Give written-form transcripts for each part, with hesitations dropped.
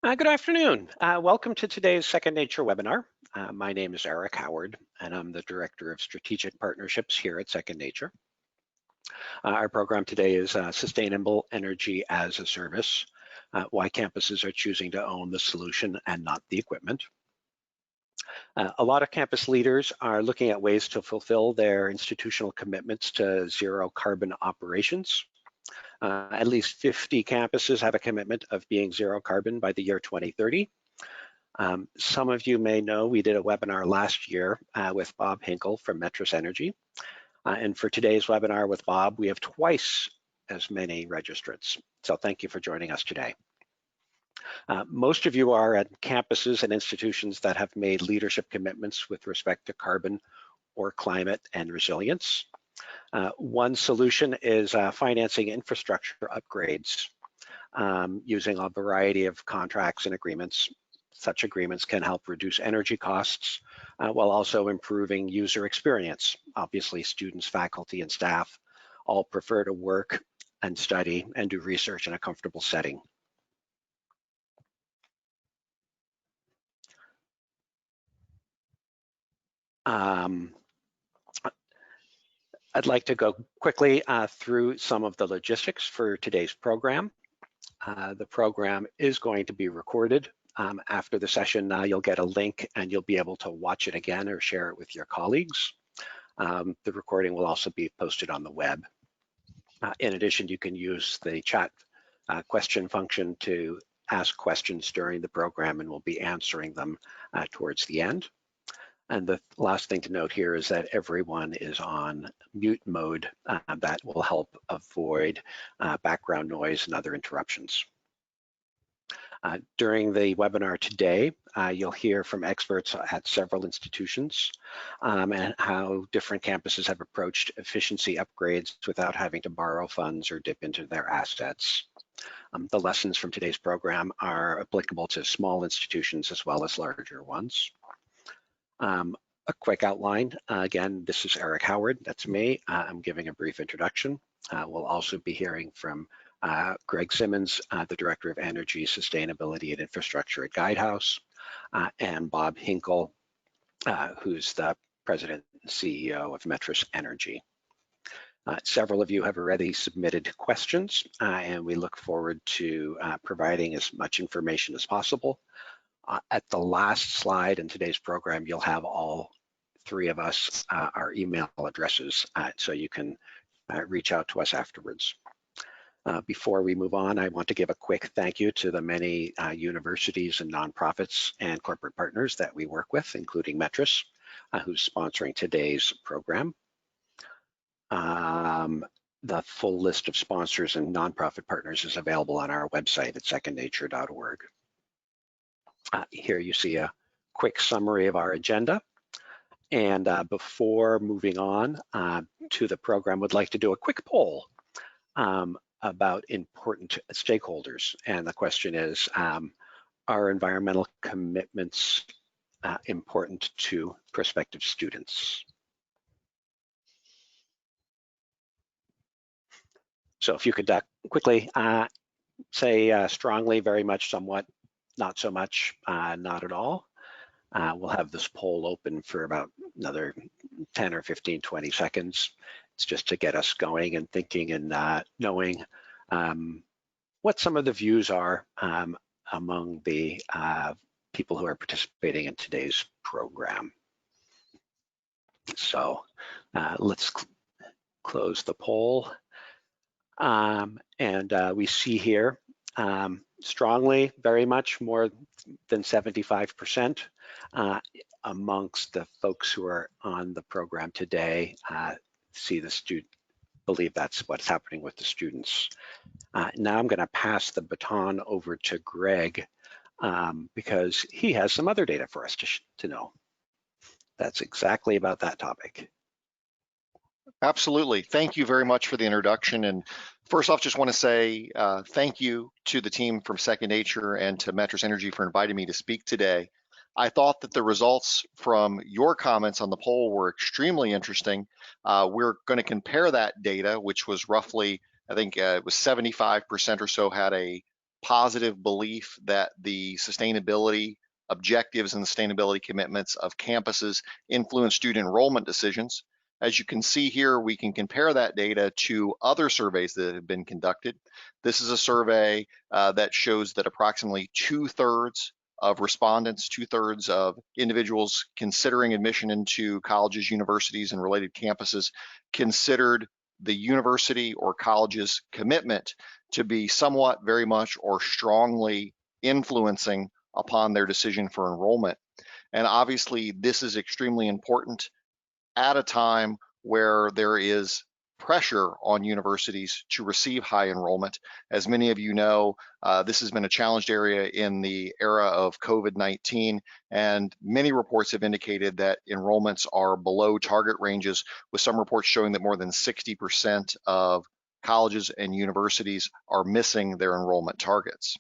Good afternoon. Welcome to today's Second Nature webinar. My name is Eric Howard, and I'm the Director of Strategic Partnerships here at Second Nature. Our program today is Sustainable Energy as a Service, why campuses are choosing to own the solution and not the equipment. A lot of campus leaders are looking at ways to fulfill their institutional commitments to zero carbon operations. At least 50 campuses have a commitment of being zero carbon by the year 2030. Some of you may know we did a webinar last year with Bob Hinkle from Metrus Energy. And for today's webinar with Bob, we have twice as many registrants. So thank you for joining us today. Most of you are at campuses and institutions that have made leadership commitments with respect to carbon or climate and resilience. One solution is financing infrastructure upgrades using a variety of contracts and agreements. Such agreements can help reduce energy costs while also improving user experience. Obviously, students, faculty, and staff all prefer to work and study and do research in a comfortable setting. I'd like to go quickly through some of the logistics for today's program. The program is going to be recorded. After the session, you'll get a link and you'll be able to watch it again or share it with your colleagues. The recording will also be posted on the web. In addition, you can use the chat question function to ask questions during the program, and we'll be answering them towards the end. And the last thing to note here is that everyone is on mute mode. That will help avoid background noise and other interruptions. During the webinar today, you'll hear from experts at several institutions and how different campuses have approached efficiency upgrades without having to borrow funds or dip into their assets. The lessons from today's program are applicable to small institutions as well as larger ones. A quick outline. Again, this is Eric Howard, that's me. I'm giving a brief introduction. We'll also be hearing from Greg Simmons, the Director of Energy, Sustainability and Infrastructure at Guidehouse, and Bob Hinkle, who's the President and CEO of Metrus Energy. Several of you have already submitted questions, and we look forward to providing as much information as possible. At the last slide in today's program, you'll have all three of us, our email addresses, so you can reach out to us afterwards. Before we move on, I want to give a quick thank you to the many universities and nonprofits and corporate partners that we work with, including Metrus, who's sponsoring today's program. The full list of sponsors and nonprofit partners is available on our website at secondnature.org. Here you see a quick summary of our agenda. And before moving on to the program, would like to do a quick poll about important stakeholders. And the question is, are environmental commitments important to prospective students? So if you could quickly say strongly, very much, somewhat, not so much, not at all. We'll have this poll open for about another 10 or 15, 20 seconds. It's just to get us going and thinking and knowing what some of the views are among the people who are participating in today's program. So let's close the poll. And we see here strongly, very much more than 75% amongst the folks who are on the program today see the student, believe that's what's happening with the students. Now I'm going to pass the baton over to Greg because he has some other data for us to know. That's exactly about that topic. Absolutely. Thank you very much for the introduction. And first off, just want to say thank you to the team from Second Nature and to Metrus Energy for inviting me to speak today. I thought that the results from your comments on the poll were extremely interesting. We're going to compare that data, which was roughly, I think it was 75% or so had a positive belief that the sustainability objectives and the sustainability commitments of campuses influence student enrollment decisions. As you can see here, we can compare that data to other surveys that have been conducted. This is a survey that shows that approximately 2/3 of respondents, 2/3 of individuals considering admission into colleges, universities, and related campuses considered the university or college's commitment to be somewhat, very much, or strongly influencing upon their decision for enrollment. And obviously, this is extremely important at a time where there is pressure on universities to receive high enrollment. As many of you know, this has been a challenged area in the era of COVID-19, and many reports have indicated that enrollments are below target ranges, with some reports showing that more than 60% of colleges and universities are missing their enrollment targets.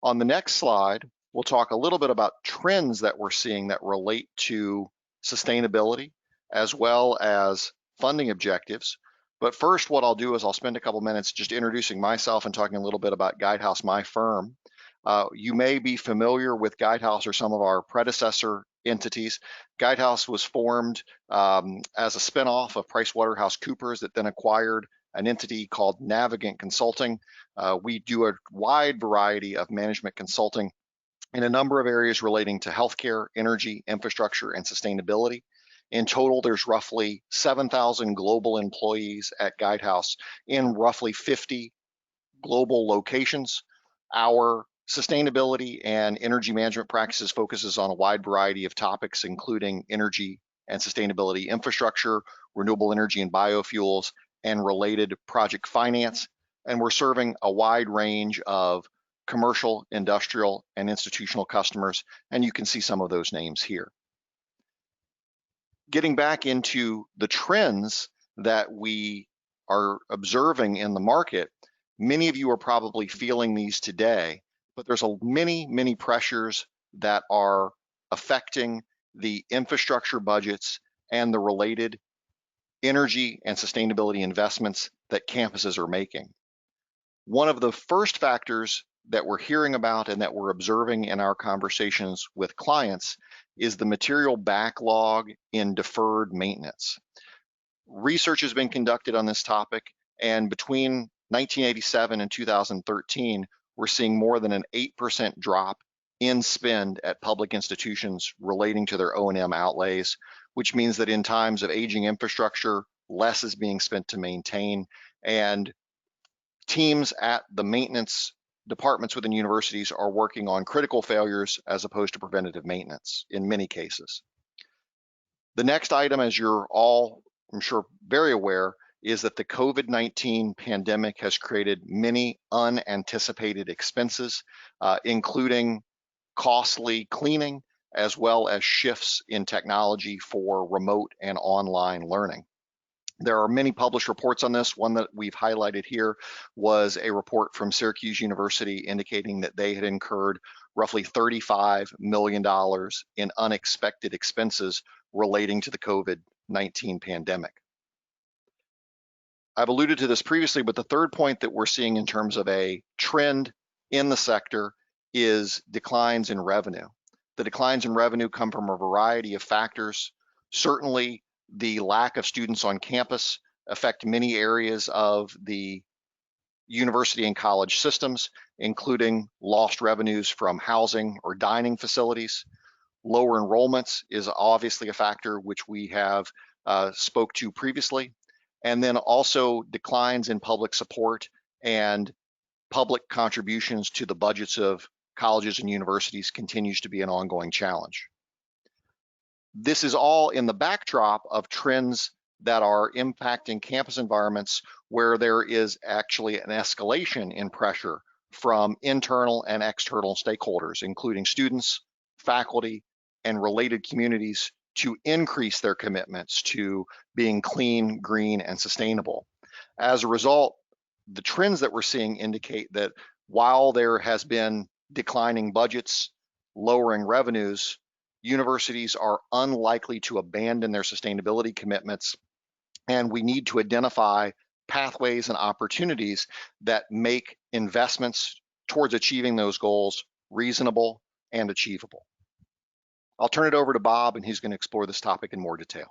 On the next slide, we'll talk a little bit about trends that we're seeing that relate to sustainability as well as funding objectives. But first, what I'll do is I'll spend a couple minutes just introducing myself and talking a little bit about Guidehouse, my firm. You may be familiar with Guidehouse or some of our predecessor entities. Guidehouse was formed as a spinoff of PricewaterhouseCoopers that then acquired an entity called Navigant Consulting. We do a wide variety of management consulting in a number of areas relating to healthcare, energy, infrastructure, and sustainability. In total, there's roughly 7,000 global employees at Guidehouse in roughly 50 global locations. Our sustainability and energy management practices focuses on a wide variety of topics, including energy and sustainability infrastructure, renewable energy and biofuels, and related project finance. And we're serving a wide range of commercial, industrial, and institutional customers, and you can see some of those names here. Getting back into the trends that we are observing in the market, many of you are probably feeling these today, but there's many pressures that are affecting the infrastructure budgets and the related energy and sustainability investments that campuses are making. One of the first factors that we're hearing about and that we're observing in our conversations with clients is the material backlog in deferred maintenance. Research has been conducted on this topic, and between 1987 and 2013, we're seeing more than an 8% drop in spend at public institutions relating to their O&M outlays, which means that in times of aging infrastructure, less is being spent to maintain, and teams at the maintenance departments within universities are working on critical failures as opposed to preventative maintenance in many cases. The next item, as you're all, I'm sure, very aware, is that the COVID-19 pandemic has created many unanticipated expenses, including costly cleaning, as well as shifts in technology for remote and online learning. There are many published reports on this. One that we've highlighted here was a report from Syracuse University indicating that they had incurred roughly $35 million in unexpected expenses relating to the COVID-19 pandemic. I've alluded to this previously, but the third point that we're seeing in terms of a trend in the sector is declines in revenue. The declines in revenue come from a variety of factors. Certainly, the lack of students on campus affect many areas of the university and college systems, including lost revenues from housing or dining facilities. Lower enrollments is obviously a factor which we have spoke to previously. And then also declines in public support and public contributions to the budgets of colleges and universities continues to be an ongoing challenge. This is all in the backdrop of trends that are impacting campus environments where there is actually an escalation in pressure from internal and external stakeholders, including students, faculty, and related communities to increase their commitments to being clean, green, and sustainable. As a result, the trends that we're seeing indicate that while there has been declining budgets, lowering revenues, universities are unlikely to abandon their sustainability commitments, and we need to identify pathways and opportunities that make investments towards achieving those goals reasonable and achievable? I'll turn it over to Bob, and he's going to explore this topic in more detail.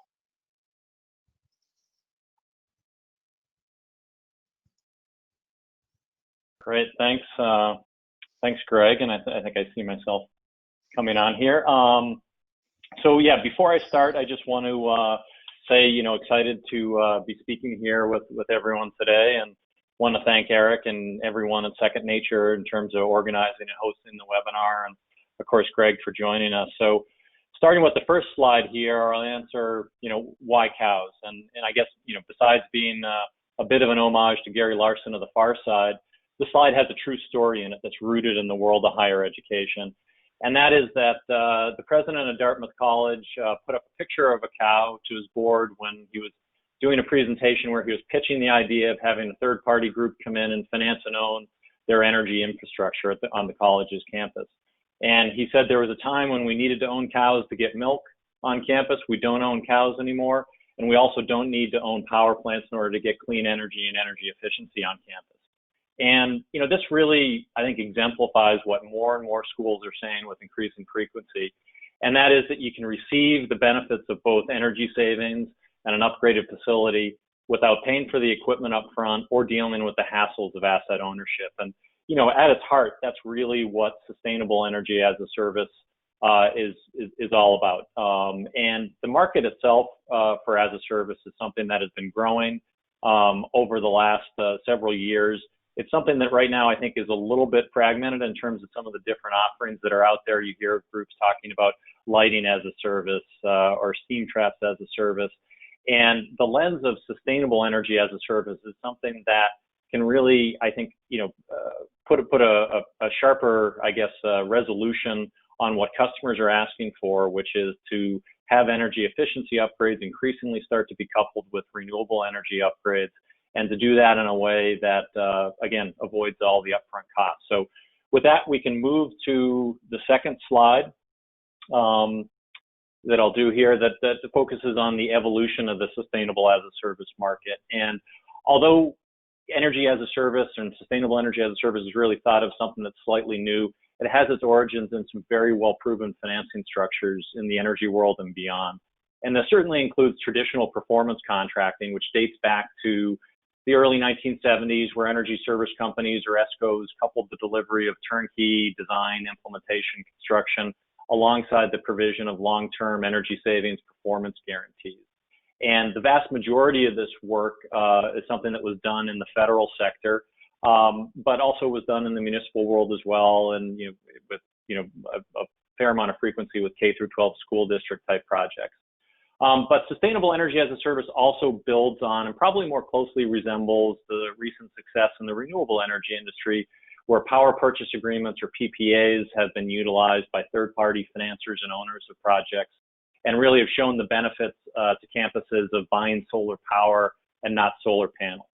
Great, thanks. Thanks, Greg, and I think I see myself coming on here. So yeah, before I start, I just want to say, excited to be speaking here with everyone today, and want to thank Eric and everyone at Second Nature in terms of organizing and hosting the webinar, and of course, Greg for joining us. So starting with the first slide here, I'll answer, why cows? And I guess, besides being a bit of an homage to Gary Larson of the Far Side, the slide has a true story in it that's rooted in the world of higher education. And that is that the president of Dartmouth College put up a picture of a cow to his board when he was doing a presentation where he was pitching the idea of having a third-party group come in and finance and own their energy infrastructure on the college's campus. And he said there was a time when we needed to own cows to get milk on campus. We don't own cows anymore. And we also don't need to own power plants in order to get clean energy and energy efficiency on campus. And, this really, I think, exemplifies what more and more schools are saying with increasing frequency. And that is that you can receive the benefits of both energy savings and an upgraded facility without paying for the equipment up front or dealing with the hassles of asset ownership. And, at its heart, that's really what sustainable energy as a service is all about. And the market itself for as a service is something that has been growing over the last several years. It's something that right now I think is a little bit fragmented in terms of some of the different offerings that are out there. You hear groups talking about lighting as a service or steam traps as a service. And the lens of sustainable energy as a service is something that can really, I think, put a sharper, I guess, resolution on what customers are asking for, which is to have energy efficiency upgrades increasingly start to be coupled with renewable energy upgrades, and to do that in a way that, again, avoids all the upfront costs. So with that, we can move to the second slide that I'll do here that focuses on the evolution of the sustainable as a service market. And although energy as a service and sustainable energy as a service is really thought of something that's slightly new, it has its origins in some very well-proven financing structures in the energy world and beyond. And this certainly includes traditional performance contracting, which dates back to the early 1970s, where energy service companies or ESCOs coupled the delivery of turnkey design, implementation, construction, alongside the provision of long-term energy savings performance guarantees. And the vast majority of this work is something that was done in the federal sector, but also was done in the municipal world as well, and with a fair amount of frequency with K through 12 school district type projects. But sustainable energy as a service also builds on and probably more closely resembles the recent success in the renewable energy industry, where power purchase agreements or PPAs have been utilized by third-party financiers and owners of projects, and really have shown the benefits to campuses of buying solar power and not solar panels.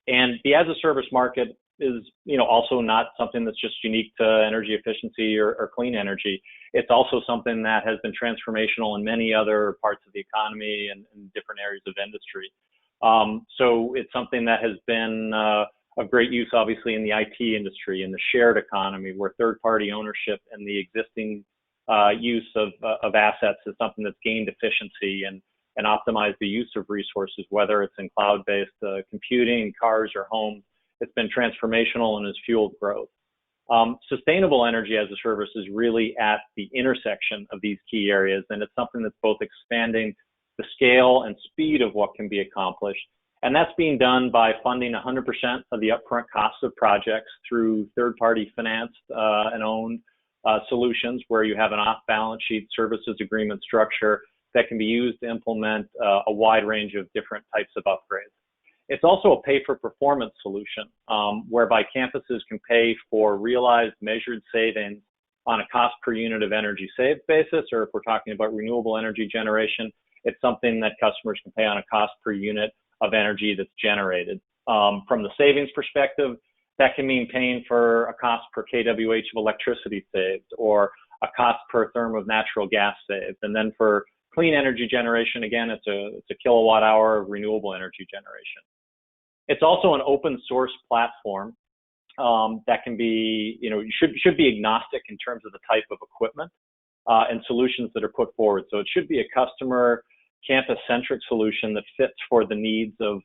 And the as-a-service market is, also not something that's just unique to energy efficiency or clean energy. It's also something that has been transformational in many other parts of the economy and different areas of industry. So it's something that has been of great use, obviously, in the IT industry, in the shared economy, where third-party ownership and the existing use of assets is something that's gained efficiency and optimized the use of resources, whether it's in cloud-based computing, cars, or homes. It's been transformational and has fueled growth. Sustainable energy as a service is really at the intersection of these key areas, and it's something that's both expanding the scale and speed of what can be accomplished. And that's being done by funding 100% of the upfront costs of projects through third-party financed and owned solutions, where you have an off-balance sheet services agreement structure that can be used to implement a wide range of different types of upgrades. It's also a pay-for-performance solution, whereby campuses can pay for realized measured savings on a cost per unit of energy saved basis, or if we're talking about renewable energy generation, it's something that customers can pay on a cost per unit of energy that's generated. From the savings perspective, that can mean paying for a cost per kWh of electricity saved, or a cost per therm of natural gas saved. And then for clean energy generation, again, it's a kilowatt hour of renewable energy generation. It's also an open source platform that can be, should be agnostic in terms of the type of equipment and solutions that are put forward. So it should be a customer campus-centric solution that fits for the needs of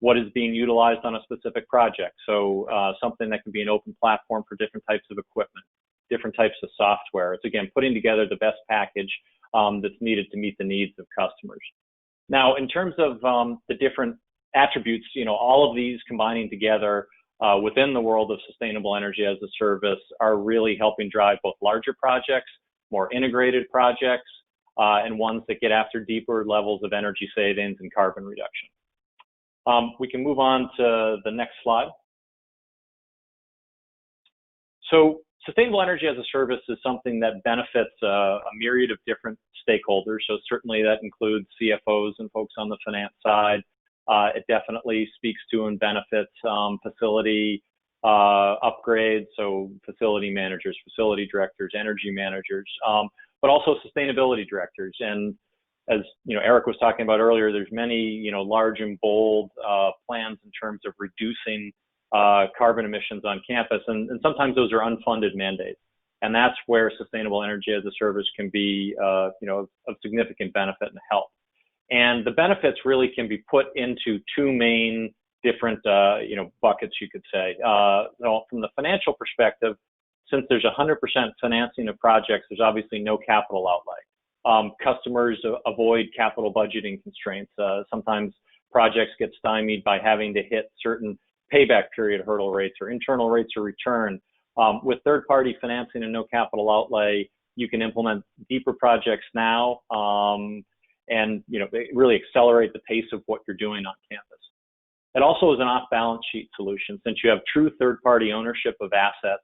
what is being utilized on a specific project. So something that can be an open platform for different types of equipment, different types of software. It's, again, putting together the best package that's needed to meet the needs of customers. Now, in terms of the different attributes, all of these combining together within the world of sustainable energy as a service are really helping drive both larger projects, more integrated projects, and ones that get after deeper levels of energy savings and carbon reduction. We can move on to the next slide. So sustainable energy as a service is something that benefits a myriad of different stakeholders. So certainly that includes CFOs and folks on the finance side. It definitely speaks to and benefits facility upgrades, so facility managers, facility directors, energy managers, but also sustainability directors. And as Eric was talking about earlier, there's many large and bold plans in terms of reducing carbon emissions on campus, and sometimes those are unfunded mandates. And that's where sustainable energy as a service can be of significant benefit and help. And the benefits really can be put into two main different buckets, you could say. From the financial perspective, since there's 100% financing of projects, there's obviously no capital outlay. Customers avoid capital budgeting constraints. Sometimes projects get stymied by having to hit certain payback period hurdle rates or internal rates of return. With third-party financing and no capital outlay, you can implement deeper projects now and really accelerate the pace of what you're doing on campus. It also is an off-balance sheet solution, since you have true third-party ownership of assets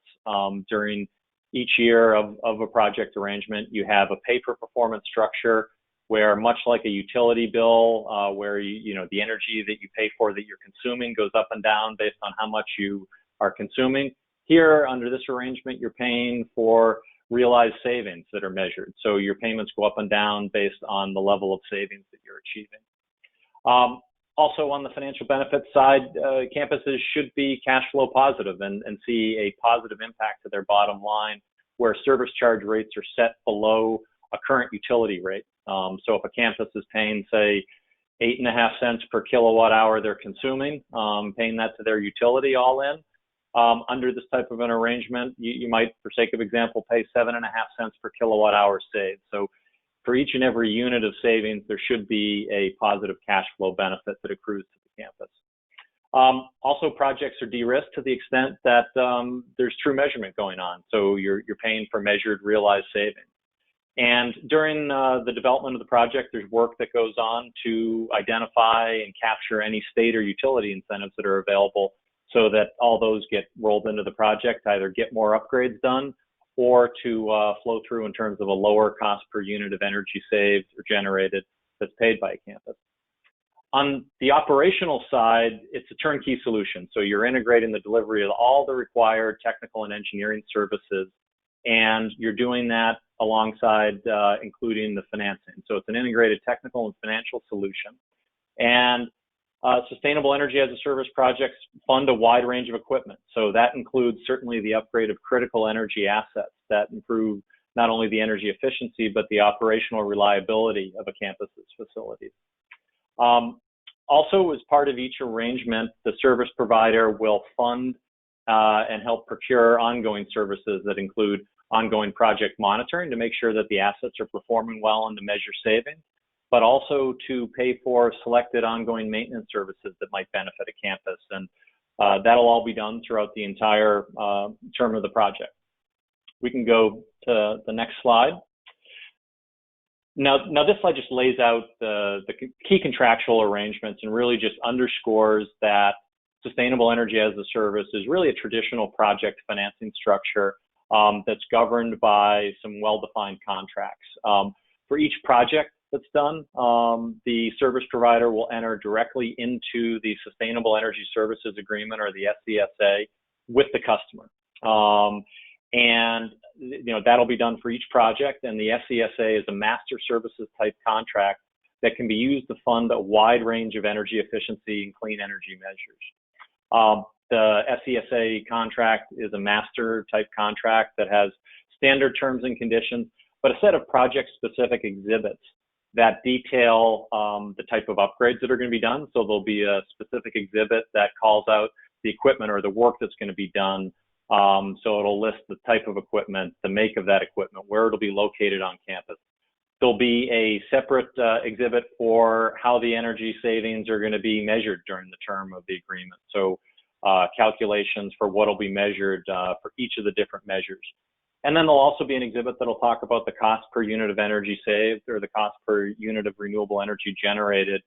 during each year of a project arrangement. You have a pay-for-performance structure where, much like a utility bill, where the energy that you pay for that you're consuming goes up and down based on how much you are consuming. Here, under this arrangement, you're paying for realized savings that are measured. So your payments go up and down based on the level of savings that you're achieving. Also, on the financial benefits side, campuses should be cash flow positive and see a positive impact to their bottom line, where service charge rates are set below a current utility rate. So if a campus is paying, say, 8.5 cents per kilowatt hour they're consuming, paying that to their utility all in, under this type of an arrangement, you might, for sake of example, pay 7.5 cents per kilowatt hour saved. So for each and every unit of savings, there should be a positive cash flow benefit that accrues to the campus. Also, projects are de-risked to the extent that there's true measurement going on. So you're paying for measured realized savings. And during the development of the project, there's work that goes on to identify and capture any state or utility incentives that are available, so that all those get rolled into the project, to either get more upgrades done or to flow through in terms of a lower cost per unit of energy saved or generated that's paid by a campus. On the operational side, it's a turnkey solution. So you're integrating the delivery of all the required technical and engineering services, and you're doing that alongside including the financing. So it's an integrated technical and financial solution. And sustainable energy as a service projects fund a wide range of equipment. So that includes certainly the upgrade of critical energy assets that improve not only the energy efficiency, but the operational reliability of a campus's facilities. Also, as part of each arrangement, the service provider will fund and help procure ongoing services that include ongoing project monitoring to make sure that the assets are performing well and to measure savings, but also to pay for selected ongoing maintenance services that might benefit a campus. And that'll all be done throughout the entire term of the project. We can go to the next slide. Now this slide just lays out the key contractual arrangements and really just underscores that sustainable energy as a service is really a traditional project financing structure that's governed by some well-defined contracts. For each project that's done, the service provider will enter directly into the Sustainable Energy Services Agreement, or the SESA, with the customer. And that'll be done for each project, and the SESA is a master services type contract that can be used to fund a wide range of energy efficiency and clean energy measures. The SESA contract is a master type contract that has standard terms and conditions, but a set of project-specific exhibits that detail the type of upgrades that are going to be done. So there'll be a specific exhibit that calls out the equipment or the work that's going to be done. So it'll list the type of equipment, the make of that equipment, where it'll be located on campus. There'll be a separate exhibit for how the energy savings are going to be measured during the term of the agreement. So calculations for what will be measured for each of the different measures. And then there'll also be an exhibit that'll talk about the cost per unit of energy saved or the cost per unit of renewable energy generated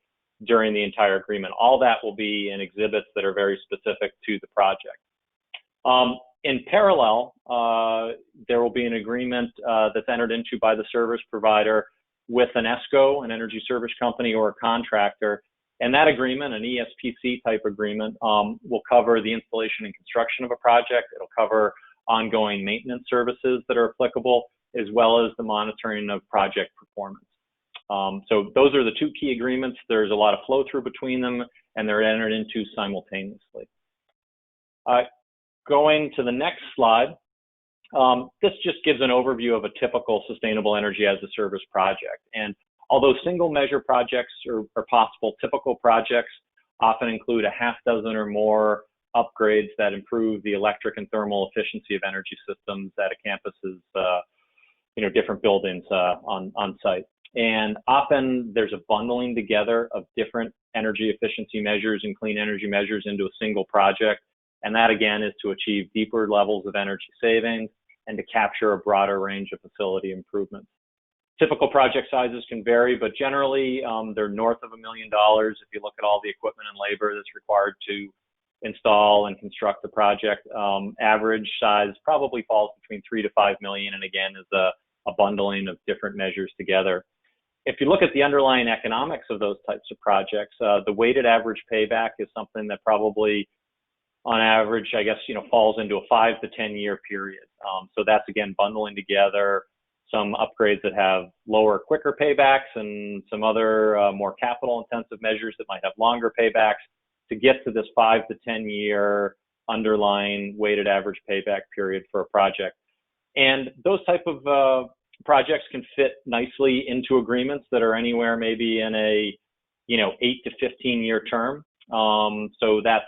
during the entire agreement. All that will be in exhibits that are very specific to the project. In parallel, there will be an agreement that's entered into by the service provider with an ESCO, an energy service company, or a contractor. And that agreement, an ESPC type agreement, will cover the installation and construction of a project. It'll cover ongoing maintenance services that are applicable, as well as the monitoring of project performance. So those are the two key agreements. There's a lot of flow through between them, and they're entered into simultaneously. Going to the next slide, this just gives an overview of a typical sustainable energy as a service project. And although single measure projects are possible, typical projects often include a half dozen or more upgrades that improve the electric and thermal efficiency of energy systems at a campus's different buildings on site. And often there's a bundling together of different energy efficiency measures and clean energy measures into a single project. And that again is to achieve deeper levels of energy savings and to capture a broader range of facility improvements. Typical project sizes can vary, but generally they're north of $1 million if you look at all the equipment and labor that's required to install and construct the project. Average size probably falls between 3 to 5 million, and again is a bundling of different measures together. If you look at the underlying economics of those types of projects, the weighted average payback is something that probably on average, I guess, falls into a 5 to 10 year period. So that's again bundling together some upgrades that have lower, quicker paybacks and some other more capital intensive measures that might have longer paybacks to get to this 5 to 10 year underlying weighted average payback period for a project. And those type of projects can fit nicely into agreements that are anywhere maybe in a 8 to 15 year term. So that's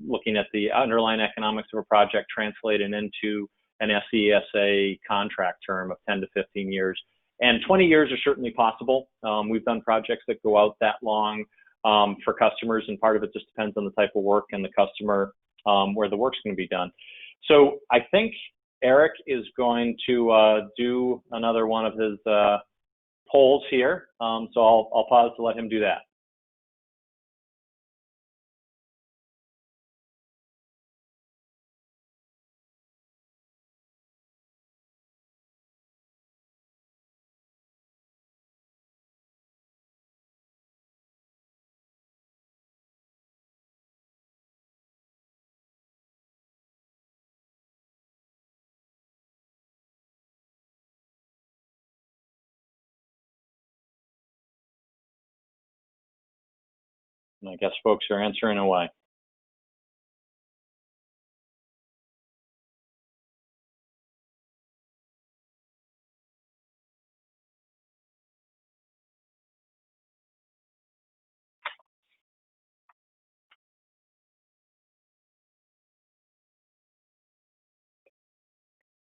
looking at the underlying economics of a project translated into an SESA contract term of 10 to 15 years. And 20 years are certainly possible. We've done projects that go out that long for customers, and part of it just depends on the type of work and the customer where the work's going to be done. So I think Eric is going to do another one of his polls here. So I'll pause to let him do that. And I guess folks are answering away.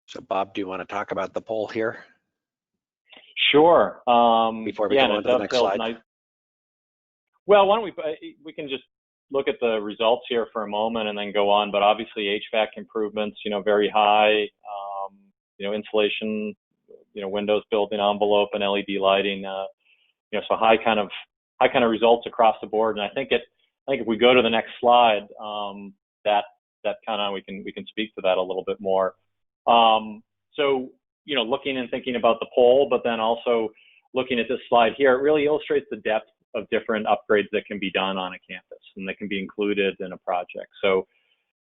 So Bob, do you want to talk about the poll here? Sure. Before we go on to the next slide. Nice. Well, why don't we can just look at the results here for a moment and then go on. But obviously HVAC improvements, very high, insulation, windows, building envelope, and LED lighting, so high kind of results across the board. And I think if we go to the next slide, that kind of we can speak to that a little bit more. So looking and thinking about the poll, but then also looking at this slide here, it really illustrates the depth of different upgrades that can be done on a campus and that can be included in a project. So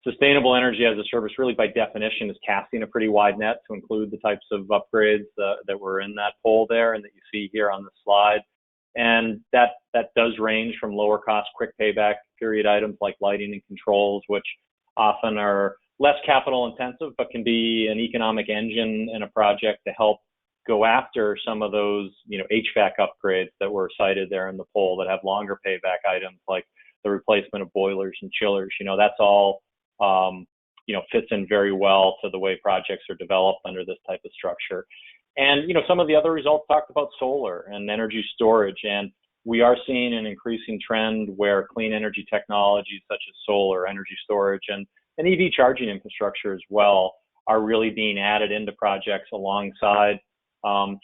sustainable energy as a service really by definition is casting a pretty wide net to include the types of upgrades that were in that poll there and that you see here on the slide. And that does range from lower cost, quick payback period items like lighting and controls, which often are less capital intensive, but can be an economic engine in a project to help go after some of those, HVAC upgrades that were cited there in the poll that have longer payback items like the replacement of boilers and chillers. That's all, fits in very well to the way projects are developed under this type of structure. And, some of the other results talked about solar and energy storage. And we are seeing an increasing trend where clean energy technologies such as solar, energy storage, and EV charging infrastructure as well are really being added into projects alongside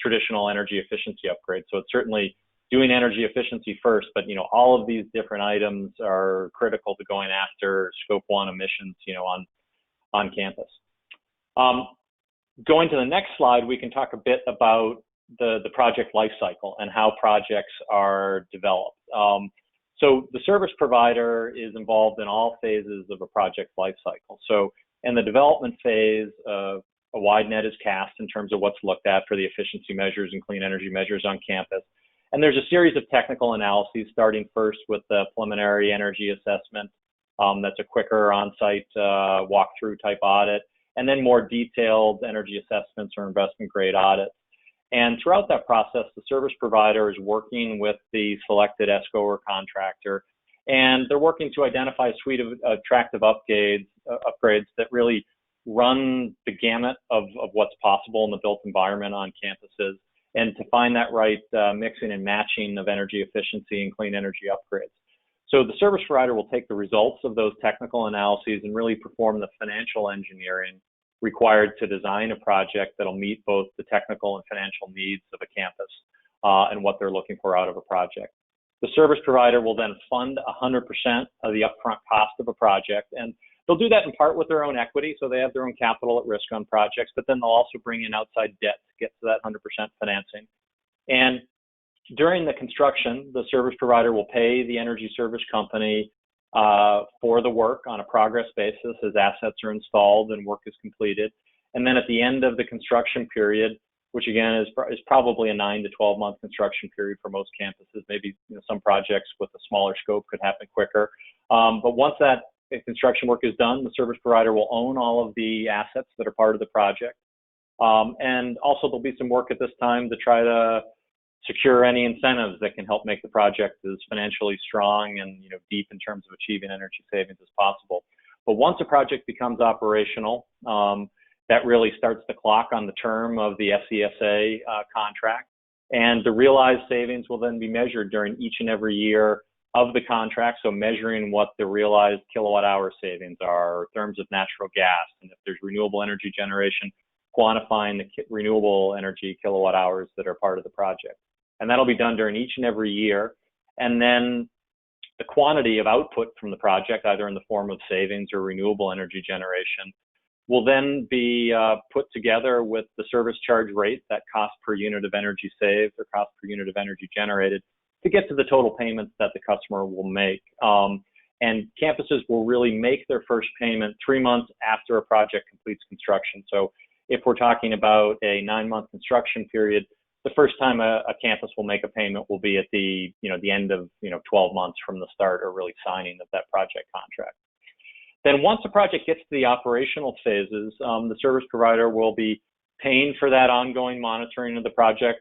traditional energy efficiency upgrades. So it's certainly doing energy efficiency first, but all of these different items are critical to going after Scope 1 emissions, on campus. Going to the next slide, we can talk a bit about the project lifecycle and how projects are developed. So the service provider is involved in all phases of a project lifecycle. So in the development phase, a wide net is cast in terms of what's looked at for the efficiency measures and clean energy measures on campus. And there's a series of technical analyses, starting first with the preliminary energy assessment. That's a quicker on-site walkthrough type audit, and then more detailed energy assessments or investment grade audits. And throughout that process, the service provider is working with the selected ESCO or contractor, and they're working to identify a suite of attractive upgrades that really run the gamut of what's possible in the built environment on campuses, and to find that right mixing and matching of energy efficiency and clean energy upgrades. So the service provider will take the results of those technical analyses and really perform the financial engineering required to design a project that'll meet both the technical and financial needs of a campus and what they're looking for out of a project. The service provider will then fund 100% of the upfront cost of a project, and they'll do that in part with their own equity, so they have their own capital at risk on projects, but then they'll also bring in outside debt to get to that 100% financing. And during the construction, the service provider will pay the energy service company for the work on a progress basis as assets are installed and work is completed. And then at the end of the construction period, which again is probably a 9 to 12 month construction period for most campuses, maybe some projects with a smaller scope could happen quicker. But once that construction work is done, the service provider will own all of the assets that are part of the project. And also there'll be some work at this time to try to secure any incentives that can help make the project as financially strong and deep in terms of achieving energy savings as possible. But once a project becomes operational, that really starts the clock on the term of the SESA contract, and the realized savings will then be measured during each and every year of the contract. So measuring what the realized kilowatt hour savings are in terms of natural gas, and if there's renewable energy generation, quantifying the renewable energy kilowatt hours that are part of the project. And that'll be done during each and every year. And then the quantity of output from the project, either in the form of savings or renewable energy generation, will then be put together with the service charge rate, that cost per unit of energy saved or cost per unit of energy generated, to get to the total payments that the customer will make. And campuses will really make their first payment 3 months after a project completes construction. So if we're talking about a 9-month construction period, the first time a campus will make a payment will be at the end of 12 months from the start or really signing of that project contract. Then once a project gets to the operational phases, the service provider will be paying for that ongoing monitoring of the project,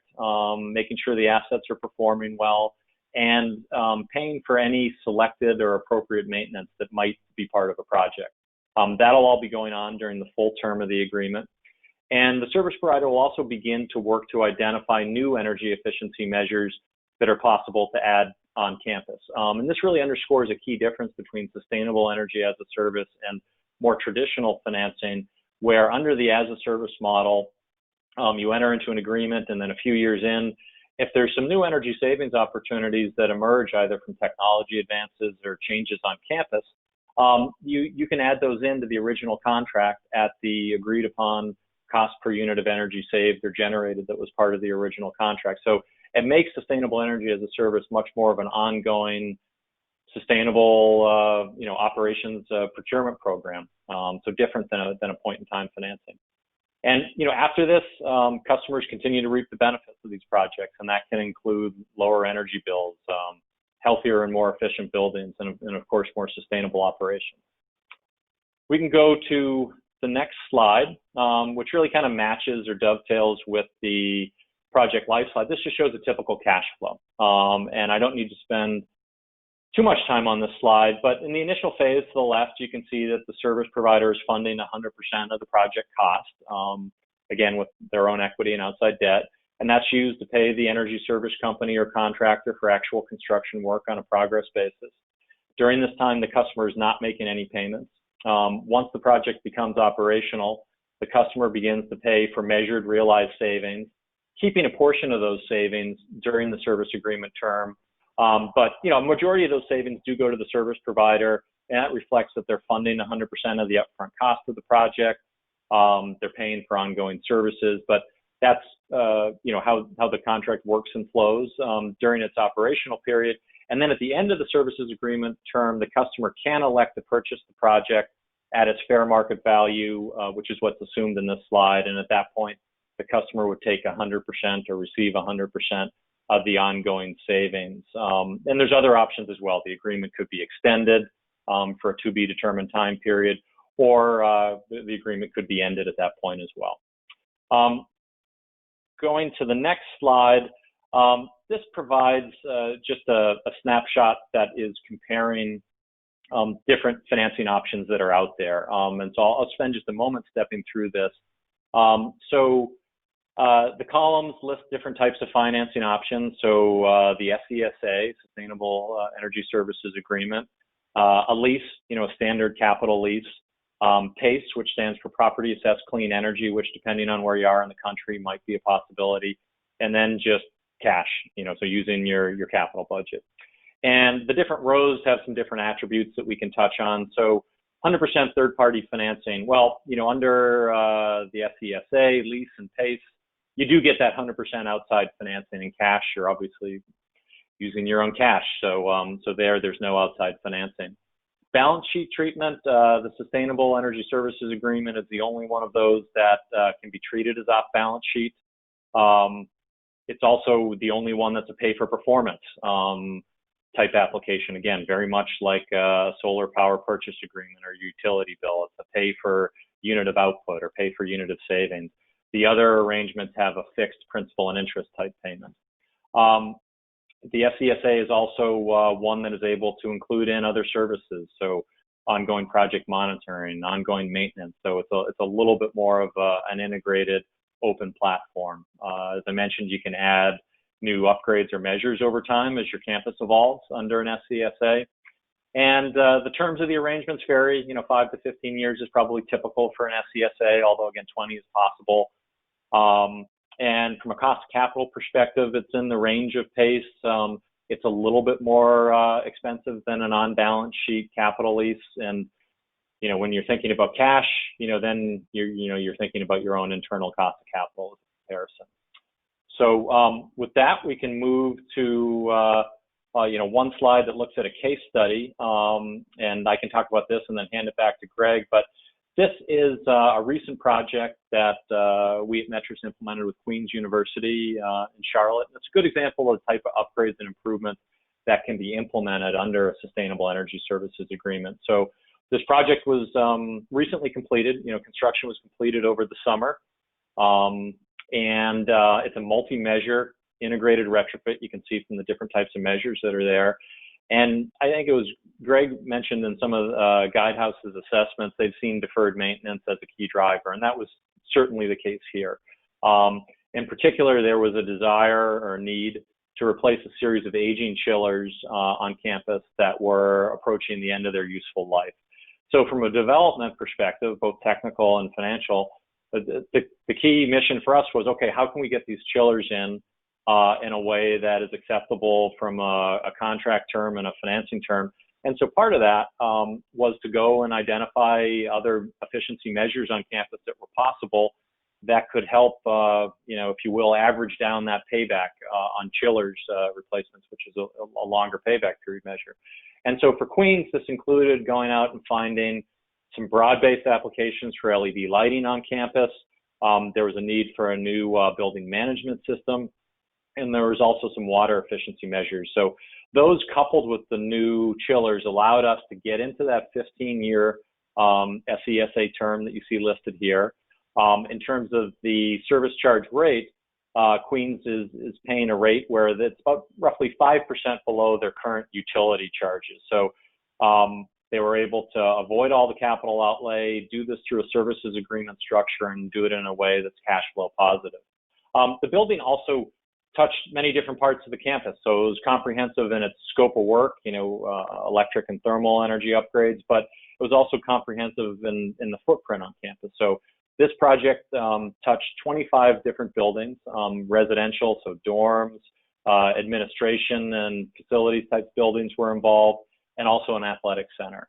making sure the assets are performing well, and paying for any selected or appropriate maintenance that might be part of a project. That'll all be going on during the full term of the agreement. And the service provider will also begin to work to identify new energy efficiency measures that are possible to add on campus. And this really underscores a key difference between sustainable energy as a service and more traditional financing, where under the as a service model, you enter into an agreement, and then a few years in, if there's some new energy savings opportunities that emerge either from technology advances or changes on campus, you can add those into the original contract at the agreed upon cost per unit of energy saved or generated that was part of the original contract. So it makes sustainable energy as a service much more of an ongoing, sustainable, operations procurement program. So different than a point in time financing. And after this, customers continue to reap the benefits of these projects, and that can include lower energy bills, healthier and more efficient buildings, and of course, more sustainable operations. We can go to the next slide, which really kind of matches or dovetails with the project life slide. This just shows a typical cash flow. And I don't need to spend too much time on this slide, but in the initial phase to the left, you can see that the service provider is funding 100% of the project cost, again, with their own equity and outside debt. And that's used to pay the energy service company or contractor for actual construction work on a progress basis. During this time, the customer is not making any payments. Once the project becomes operational, the customer begins to pay for measured realized savings, keeping a portion of those savings during the service agreement term. But a majority of those savings do go to the service provider, and that reflects that they're funding 100% of the upfront cost of the project. They're paying for ongoing services, but that's how the contract works and flows during its operational period. And then at the end of the services agreement term, the customer can elect to purchase the project at its fair market value, which is what's assumed in this slide. And at that point, the customer would take 100% or receive 100% of the ongoing savings. And there's other options as well. The agreement could be extended for a to be determined time period, or the agreement could be ended at that point as well. Going to the next slide, this provides just a snapshot that is comparing different financing options that are out there. And so I'll spend just a moment stepping through this. The columns list different types of financing options. So the SESA, Sustainable Energy Services Agreement, a lease, a standard capital lease, PACE, which stands for Property Assessed Clean Energy, which depending on where you are in the country might be a possibility, and then just cash, so using your capital budget. And the different rows have some different attributes that we can touch on. So 100% third-party financing. Well, under the SESA, lease, and PACE, you do get that 100% outside financing in cash. You're obviously using your own cash. So there's no outside financing. Balance sheet treatment, the Sustainable Energy Services Agreement is the only one of those that can be treated as off balance sheet. It's also the only one that's a pay for performance type application. Again, very much like a solar power purchase agreement or utility bill. It's a pay for unit of output or pay for unit of savings. The other arrangements have a fixed principal and interest type payment. The SESA is also one that is able to include in other services, so ongoing project monitoring, ongoing maintenance. So it's a little bit more of an integrated open platform. As I mentioned, you can add new upgrades or measures over time as your campus evolves under an SESA. And the terms of the arrangements vary. 5 to 15 years is probably typical for an SESA, although again, 20 is possible. And from a cost of capital perspective, it's in the range of PACE. It's a little bit more expensive than an on-balance sheet capital lease. And when you're thinking about cash, then you're thinking about your own internal cost of capital as a comparison. So with that, we can move to one slide that looks at a case study, and I can talk about this and then hand it back to Greg. But this is a recent project that we at Metrus implemented with Queen's University in Charlotte. It's a good example of the type of upgrades and improvements that can be implemented under a Sustainable Energy Services Agreement. So this project was recently completed. Construction was completed over the summer. And it's a multi-measure integrated retrofit. You can see from the different types of measures that are there. And I think it was Greg mentioned in some of Guidehouse's assessments, they've seen deferred maintenance as a key driver, and that was certainly the case here. In particular, there was a desire or need to replace a series of aging chillers on campus that were approaching the end of their useful life. So from a development perspective, both technical and financial, the key mission for us was, okay, how can we get these chillers in a way that is acceptable from a contract term and a financing term? And so part of that was to go and identify other efficiency measures on campus that were possible that could help, if you will, average down that payback on chillers replacements, which is a longer payback period measure. And so for Queens, this included going out and finding some broad-based applications for LED lighting on campus, There was a need for a new building management system, and there was also some water efficiency measures. So those coupled with the new chillers allowed us to get into that 15-year SESA term that you see listed here. In terms of the service charge rate, Queens is paying a rate where it's about roughly 5% below their current utility charges. So they were able to avoid all the capital outlay, do this through a services agreement structure, and do it in a way that's cash flow positive. The building also touched many different parts of the campus. So it was comprehensive in its scope of work, electric and thermal energy upgrades, but it was also comprehensive in the footprint on campus. So this project touched 25 different buildings, residential, so dorms, administration and facilities type buildings were involved, and also an athletic center.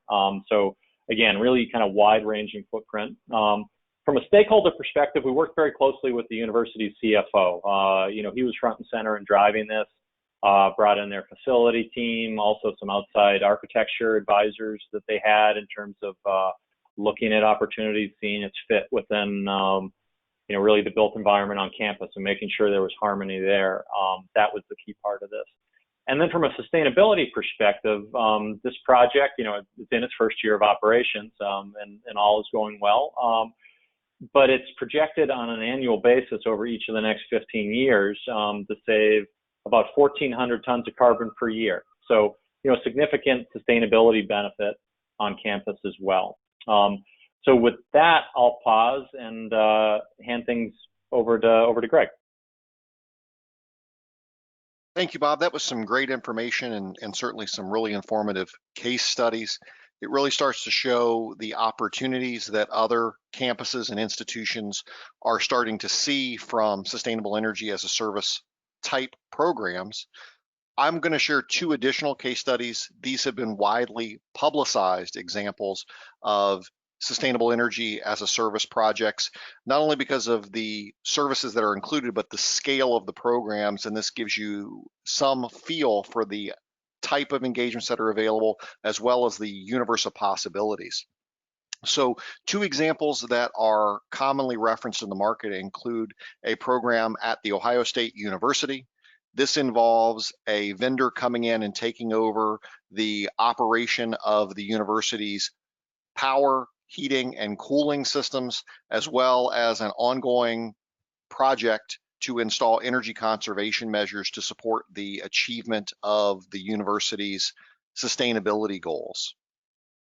So again, really kind of wide-ranging footprint. From a stakeholder perspective, we worked very closely with the university's CFO. He was front and center in driving this, brought in their facility team, also some outside architecture advisors that they had in terms of looking at opportunities, seeing its fit within, really the built environment on campus and making sure there was harmony there. That was the key part of this. And then from a sustainability perspective, this project, it's in its first year of operations, and all is going well. But it's projected on an annual basis over each of the next 15 years to save about 1,400 tons of carbon per year. So, significant sustainability benefit on campus as well. So with that, I'll pause and hand things over to Greg. Thank you, Bob. That was some great information and certainly some really informative case studies. It really starts to show the opportunities that other campuses and institutions are starting to see from sustainable energy as a service type programs. I'm going to share two additional case studies. These have been widely publicized examples of sustainable energy as a service projects, not only because of the services that are included, but the scale of the programs. And this gives you some feel for the type of engagements that are available, as well as the universe of possibilities. So two examples that are commonly referenced in the market include a program at The Ohio State University. This involves a vendor coming in and taking over the operation of the university's power, heating, and cooling systems, as well as an ongoing project to install energy conservation measures to support the achievement of the university's sustainability goals.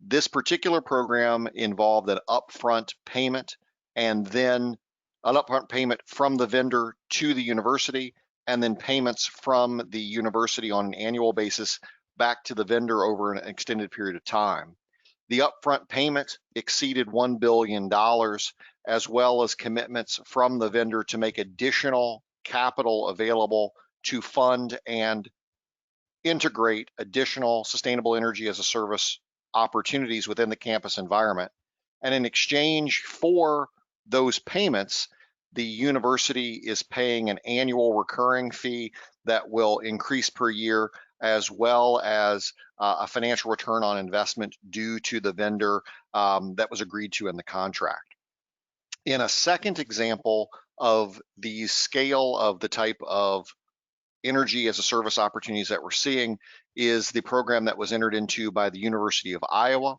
This particular program involved an upfront payment and then an upfront payment from the vendor to the university, and then payments from the university on an annual basis back to the vendor over an extended period of time. The upfront payment exceeded $1 billion, as well as commitments from the vendor to make additional capital available to fund and integrate additional sustainable energy as a service opportunities within the campus environment. And in exchange for those payments, the university is paying an annual recurring fee that will increase per year, as well as a financial return on investment due to the vendor that was agreed to in the contract. In a second example of the scale of the type of energy as a service opportunities that we're seeing is the program that was entered into by the University of Iowa.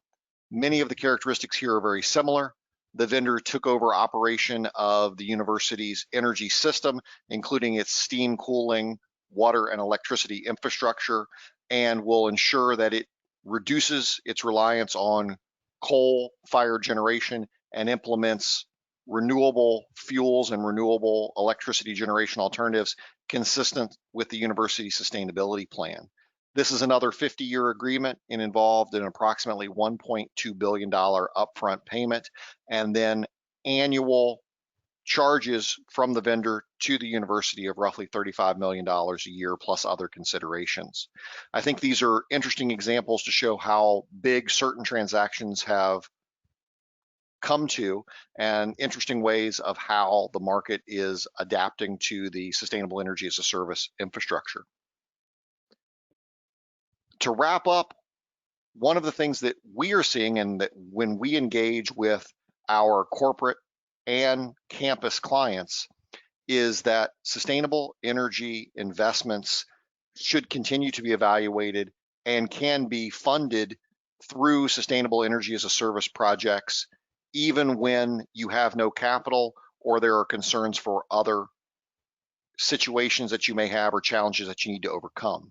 Many of the characteristics here are very similar. The vendor took over operation of the university's energy system, including its steam cooling, water, and electricity infrastructure, and will ensure that it reduces its reliance on coal-fired generation and implements renewable fuels and renewable electricity generation alternatives consistent with the university's sustainability plan. This is another 50-year agreement and involved an approximately $1.2 billion upfront payment, and then annual charges from the vendor to the university of roughly $35 million a year plus other considerations. I think these are interesting examples to show how big certain transactions have come to, and interesting ways of how the market is adapting to the sustainable energy as a service infrastructure. To wrap up, one of the things that we are seeing, and that when we engage with our corporate and campus clients is that sustainable energy investments should continue to be evaluated and can be funded through sustainable energy as a service projects, even when you have no capital or there are concerns for other situations that you may have or challenges that you need to overcome.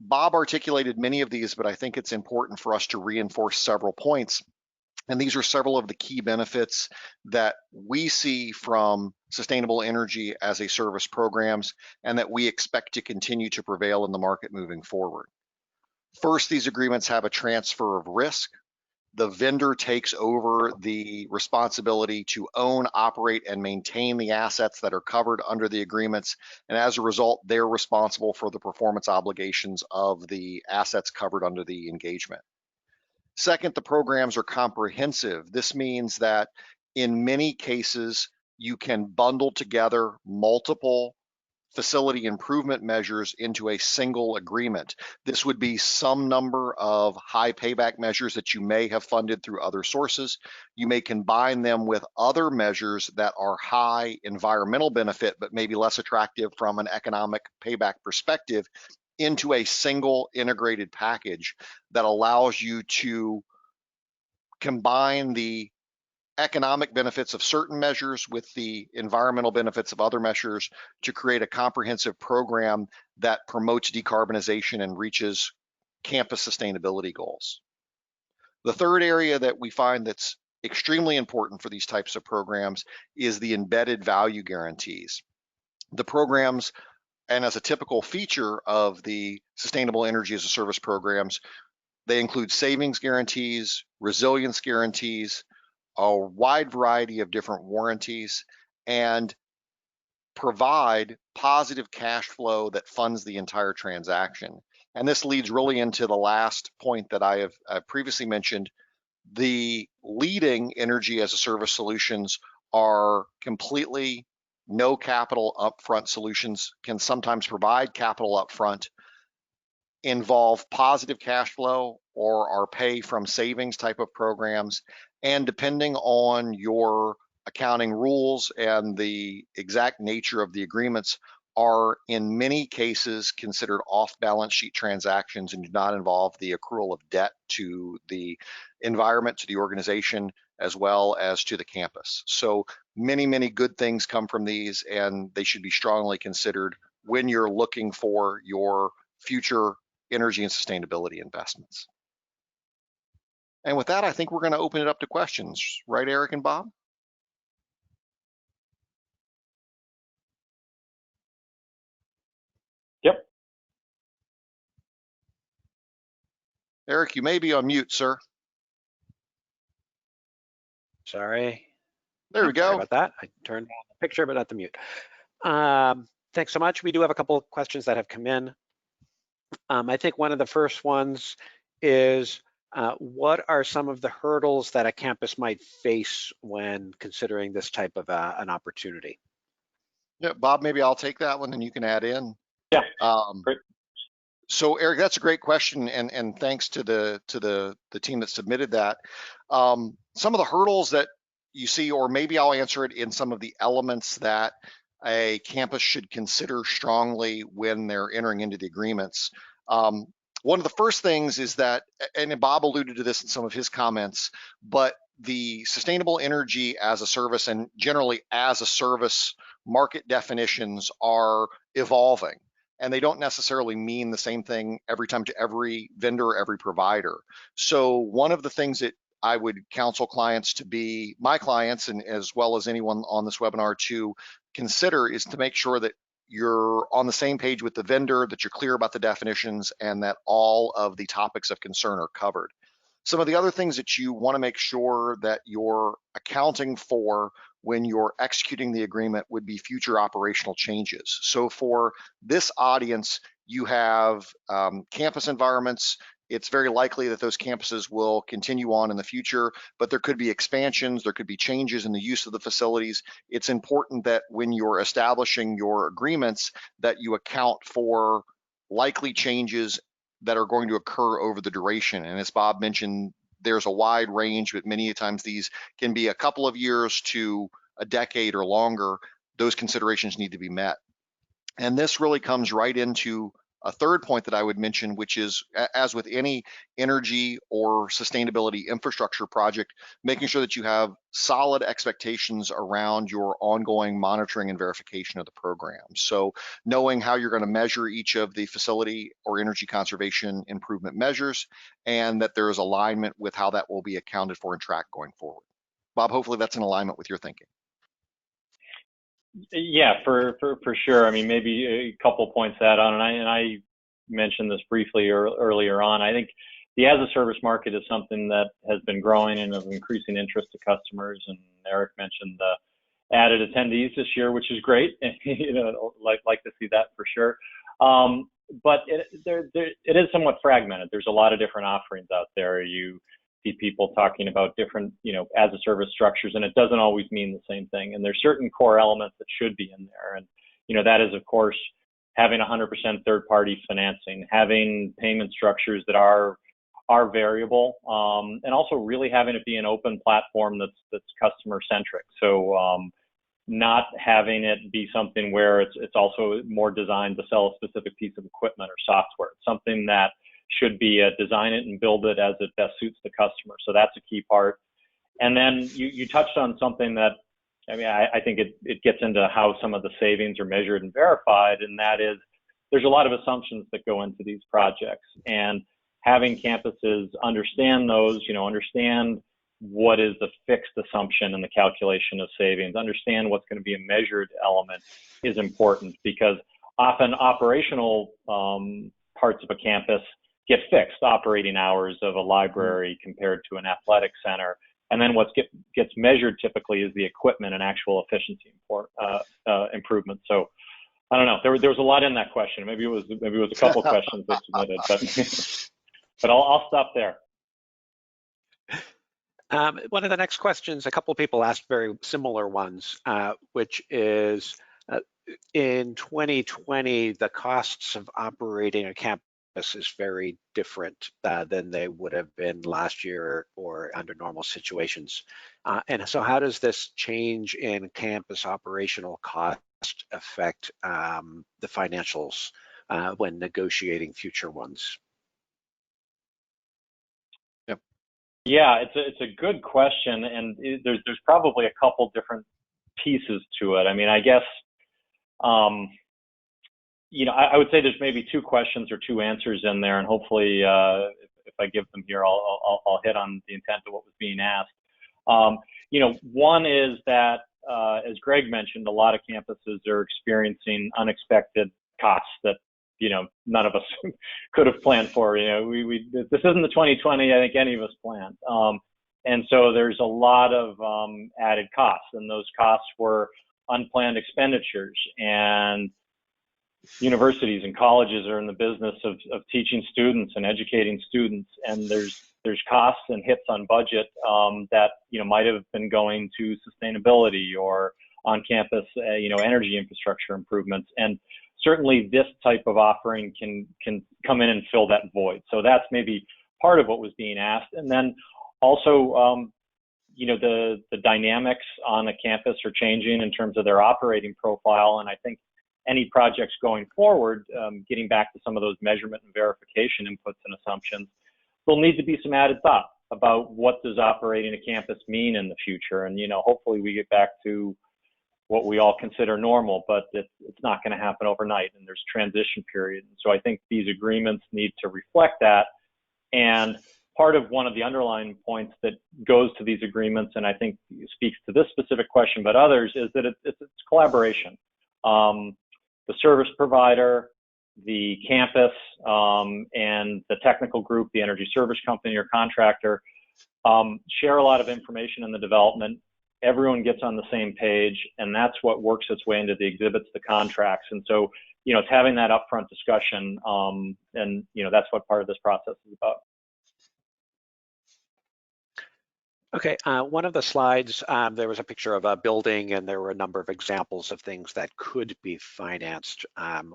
Bob articulated many of these, but I think it's important for us to reinforce several points. And these are several of the key benefits that we see from sustainable energy as a service programs and that we expect to continue to prevail in the market moving forward. First, these agreements have a transfer of risk. The vendor takes over the responsibility to own, operate, and maintain the assets that are covered under the agreements. And as a result, they're responsible for the performance obligations of the assets covered under the engagement. Second, the programs are comprehensive. This means that in many cases, you can bundle together multiple facility improvement measures into a single agreement. This would be some number of high payback measures that you may have funded through other sources. You may combine them with other measures that are high environmental benefit, but maybe less attractive from an economic payback perspective, into a single integrated package that allows you to combine the economic benefits of certain measures with the environmental benefits of other measures to create a comprehensive program that promotes decarbonization and reaches campus sustainability goals. The third area that we find that's extremely important for these types of programs is the embedded value guarantees. The programs, and as a typical feature of the sustainable energy as a service programs, they include savings guarantees, resilience guarantees, a wide variety of different warranties, and provide positive cash flow that funds the entire transaction. And this leads really into the last point that I have previously mentioned. The leading energy as a service solutions are completely no capital upfront solutions, can sometimes provide capital upfront, involve positive cash flow or are pay from savings type of programs. And depending on your accounting rules and the exact nature of the agreements, are in many cases considered off balance sheet transactions and do not involve the accrual of debt to the environment, to the organization, as well as to the campus. So many, many good things come from these, and they should be strongly considered when you're looking for your future energy and sustainability investments. And with that, I think we're going to open it up to questions, right, Eric and Bob? Yep. Eric, you may be on mute, sir. Sorry. There we go. Sorry about that. I turned on the picture, but not the mute. Thanks so much. We do have a couple of questions that have come in. I think one of the first ones is, what are some of the hurdles that a campus might face when considering this type of an opportunity? Yeah, Bob, maybe I'll take that one and you can add in. Yeah, great. So Eric, that's a great question, and thanks to the team that submitted that. Some of the hurdles that you see, or maybe I'll answer it in some of the elements that a campus should consider strongly when they're entering into the agreements. One of the first things is that, and Bob alluded to this in some of his comments, but the sustainable energy as a service and generally as a service market definitions are evolving, and they don't necessarily mean the same thing every time to every vendor, every provider. So one of the things that I would counsel clients to be, my clients, and as well as anyone on this webinar to consider, is to make sure that you're on the same page with the vendor, that you're clear about the definitions, and that all of the topics of concern are covered. Some of the other things that you want to make sure that you're accounting for when you're executing the agreement would be future operational changes. So for this audience, you have campus environments. It's very likely that those campuses will continue on in the future, but there could be expansions, there could be changes in the use of the facilities. It's important that when you're establishing your agreements that you account for likely changes that are going to occur over the duration. And as Bob mentioned, there's a wide range, but many times these can be a couple of years to a decade or longer. Those considerations need to be met. And this really comes right into a third point that I would mention, which is, as with any energy or sustainability infrastructure project, making sure that you have solid expectations around your ongoing monitoring and verification of the program. So knowing how you're going to measure each of the facility or energy conservation improvement measures, and that there is alignment with how that will be accounted for and tracked going forward. Bob, hopefully that's in alignment with your thinking. Yeah, for sure. I mean, maybe a couple points to add on, and I mentioned this briefly earlier on. I think the as a service market is something that has been growing and of increasing interest to customers. And Eric mentioned the added attendees this year, which is great. You know, like to see that for sure. But it is somewhat fragmented. There's a lot of different offerings out there. You see people talking about different, you know, as a service structures, and it doesn't always mean the same thing. And there's certain core elements that should be in there. And, you know, that is, of course, having 100% third-party financing, having payment structures that are variable, and also really having it be an open platform that's customer-centric. So not having it be something where it's also more designed to sell a specific piece of equipment or software. It's something that should be design it and build it as it best suits the customer. So that's a key part. And then you touched on something that, I mean, I think it gets into how some of the savings are measured and verified, and that is there's a lot of assumptions that go into these projects. And having campuses understand those, you know, understand what is the fixed assumption in the calculation of savings, understand what's going to be a measured element is important, because often operational parts of a campus get fixed, operating hours of a library compared to an athletic center. And then what gets measured typically is the equipment and actual efficiency improvement. So I don't know, there was a lot in that question. Maybe it was a couple questions that submitted, but I'll stop there. One of the next questions, a couple of people asked very similar ones, which is in 2020, the costs of operating a campus is very different than they would have been last year or under normal situations. And so how does this change in campus operational cost affect the financials when negotiating future ones? Yep. Yeah, it's a good question, and there's probably a couple different pieces to it. I mean, I guess you know, I would say there's maybe two questions or two answers in there, and hopefully, if I give them here, I'll hit on the intent of what was being asked. You know, one is that, as Greg mentioned, a lot of campuses are experiencing unexpected costs that, you know, none of us could have planned for. You know, this isn't the 2020 I think any of us planned, and so there's a lot of added costs, and those costs were unplanned expenditures. And universities and colleges are in the business of teaching students and educating students, and there's costs and hits on budget that, you know, might have been going to sustainability or on campus, you know, energy infrastructure improvements. And certainly this type of offering can come in and fill that void. So that's maybe part of what was being asked. And then also, you know, the dynamics on a campus are changing in terms of their operating profile. And I think any projects going forward, getting back to some of those measurement and verification inputs and assumptions, there'll need to be some added thought about what does operating a campus mean in the future. And, you know, hopefully we get back to what we all consider normal, but it's not going to happen overnight, and there's transition period. And so I think these agreements need to reflect that. And part of one of the underlying points that goes to these agreements, and I think speaks to this specific question, but others, is that it's collaboration. The service provider, the campus, and the technical group, the energy service company or contractor, share a lot of information in the development. Everyone gets on the same page, and that's what works its way into the exhibits, the contracts. And so, you know, it's having that upfront discussion, and, you know, that's what part of this process is about. Okay, one of the slides, there was a picture of a building, and there were a number of examples of things that could be financed